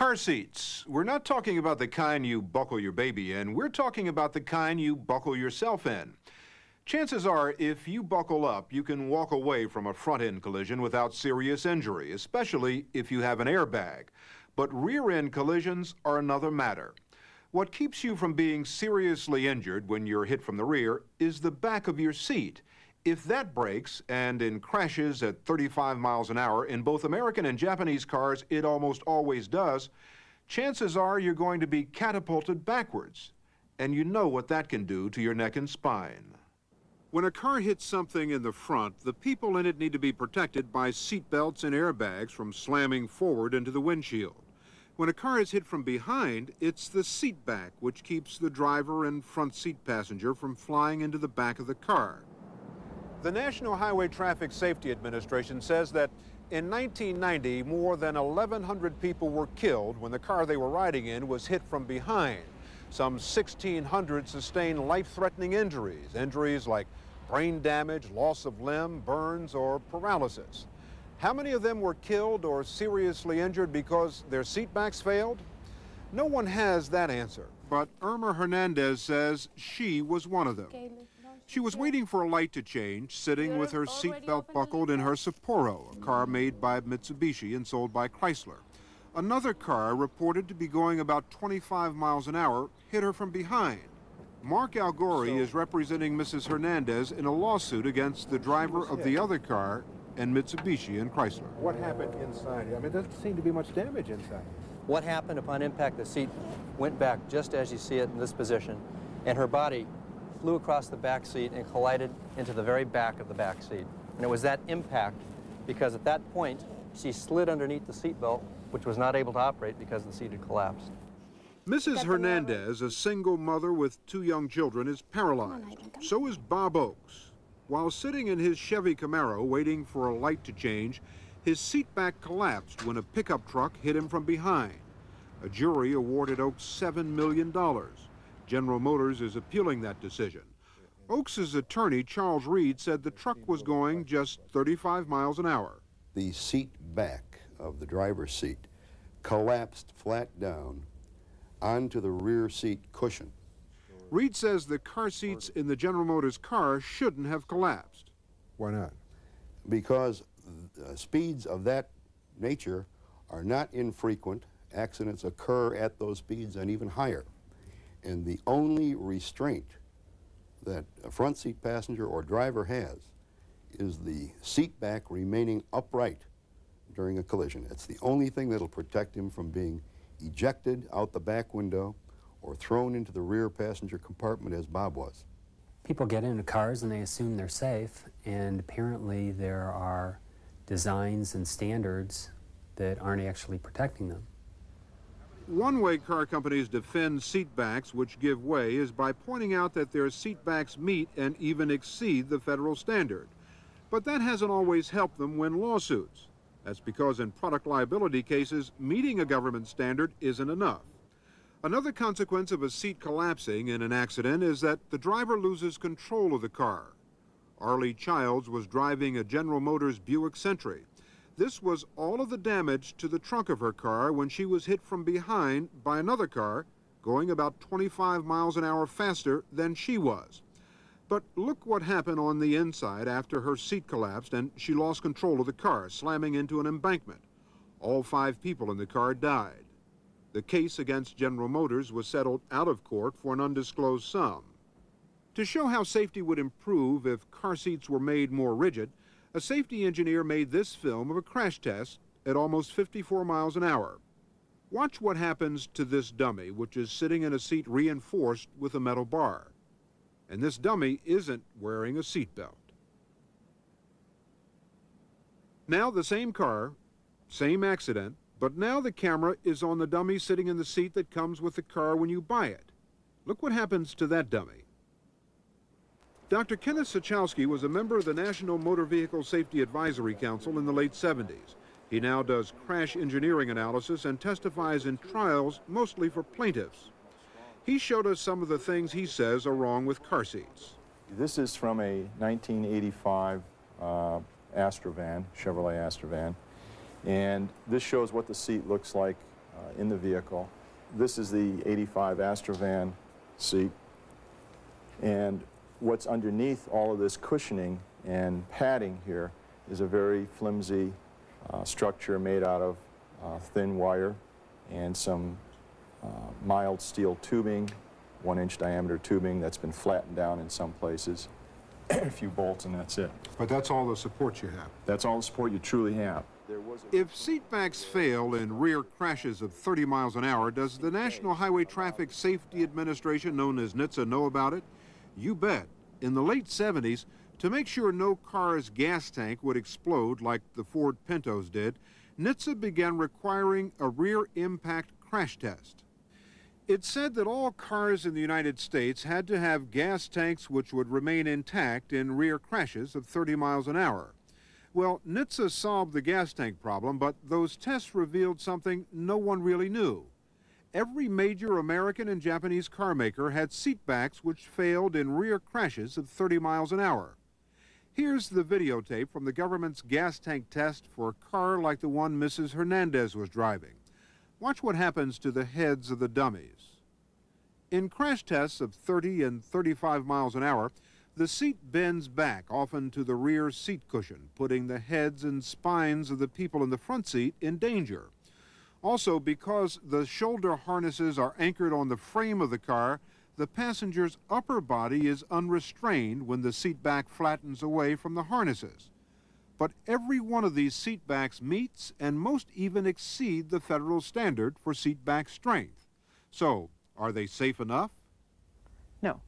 Car seats. We're not talking about the kind you buckle your baby in. We're talking about the kind you buckle yourself in. Chances are, if you buckle up, you can walk away from a front-end collision without serious injury, especially if you have an airbag. But rear-end collisions are another matter. What keeps you from being seriously injured when you're hit from the rear is the back of your seat. If that breaks, and in crashes at 35 miles an hour, in both American and Japanese cars it almost always does, chances are you're going to be catapulted backwards. And you know what that can do to your neck and spine. When a car hits something in the front, the people in it need to be protected by seat belts and airbags from slamming forward into the windshield. When a car is hit from behind, it's the seat back which keeps the driver and front seat passenger from flying into the back of the car. The National Highway Traffic Safety Administration says that in 1990, more than 1,100 people were killed when the car they were riding in was hit from behind. Some 1,600 sustained life-threatening injuries, injuries like brain damage, loss of limb, burns, or paralysis. How many of them were killed or seriously injured because their seat backs failed? No one has that answer, but Irma Hernandez says she was one of them. She was waiting for a light to change, sitting with her seatbelt buckled in her Sapporo, a car made by Mitsubishi and sold by Chrysler. Another car, reported to be going about 25 miles an hour, hit her from behind. Mark Algori is representing Mrs. Hernandez in a lawsuit against the driver of the other car and Mitsubishi and Chrysler. What happened inside? I mean, there doesn't seem to be much damage inside. What happened upon impact, the seat went back just as you see it in this position, and her body flew across the back seat and collided into the very back of the back seat. And it was that impact because at that point she slid underneath the seat belt, which was not able to operate because the seat had collapsed. Mrs. Hernandez, a single mother with 2 young children, is paralyzed. So is Bob Oakes. While sitting in his Chevy Camaro waiting for a light to change, his seat back collapsed when a pickup truck hit him from behind. A jury awarded Oakes $7 million. General Motors is appealing that decision. Oakes' attorney, Charles Reed, said the truck was going just 35 miles an hour. The seat back of the driver's seat collapsed flat down onto the rear seat cushion. Reed says the car seats in the General Motors car shouldn't have collapsed. Why not? Because speeds of that nature are not infrequent. Accidents occur at those speeds and even higher. And the only restraint that a front seat passenger or driver has is the seat back remaining upright during a collision. It's the only thing that'll protect him from being ejected out the back window or thrown into the rear passenger compartment as Bob was. People get into cars and they assume they're safe, and apparently there are designs and standards that aren't actually protecting them. One way car companies defend seat backs which give way is by pointing out that their seat backs meet and even exceed the federal standard. But that hasn't always helped them win lawsuits. That's because in product liability cases, meeting a government standard isn't enough. Another consequence of a seat collapsing in an accident is that the driver loses control of the car. Arlie Childs was driving a General Motors Buick Century. This was all of the damage to the trunk of her car when she was hit from behind by another car going about 25 miles an hour faster than she was. But look what happened on the inside after her seat collapsed and she lost control of the car, slamming into an embankment. All 5 people in the car died. The case against General Motors was settled out of court for an undisclosed sum. To show how safety would improve if car seats were made more rigid, a safety engineer made this film of a crash test at almost 54 miles an hour. Watch what happens to this dummy, which is sitting in a seat reinforced with a metal bar. And this dummy isn't wearing a seatbelt. Now the same car, same accident, but now the camera is on the dummy sitting in the seat that comes with the car when you buy it. Look what happens to that dummy. Dr. Kenneth Sachowski was a member of the National Motor Vehicle Safety Advisory Council in the late 70s. He now does crash engineering analysis and testifies in trials, mostly for plaintiffs. He showed us some of the things he says are wrong with car seats. This is from a 1985 Astrovan, Chevrolet Astrovan, and this shows what the seat looks like in the vehicle. This is the 85 Astrovan seat, and what's underneath all of this cushioning and padding here is a very flimsy structure made out of thin wire and some mild steel tubing, 1-inch diameter tubing that's been flattened down in some places. A few bolts and that's it. But that's all the support you have. That's all the support you truly have. If seatbacks fail in rear crashes of 30 miles an hour, does the National Highway Traffic Safety Administration, known as NHTSA, know about it? You bet. In the late 70s, to make sure no car's gas tank would explode like the Ford Pintos did, NHTSA began requiring a rear impact crash test. It said that all cars in the United States had to have gas tanks which would remain intact in rear crashes of 30 miles an hour. Well, NHTSA solved the gas tank problem, but those tests revealed something no one really knew. Every major American and Japanese car maker had seatbacks which failed in rear crashes of 30 miles an hour. Here's the videotape from the government's gas tank test for a car like the one Mrs. Hernandez was driving. Watch what happens to the heads of the dummies. In crash tests of 30 and 35 miles an hour, the seat bends back, often to the rear seat cushion, putting the heads and spines of the people in the front seat in danger. Also, because the shoulder harnesses are anchored on the frame of the car, the passenger's upper body is unrestrained when the seat back flattens away from the harnesses. But every one of these seat backs meets and most even exceed the federal standard for seat back strength. So, are they safe enough? No.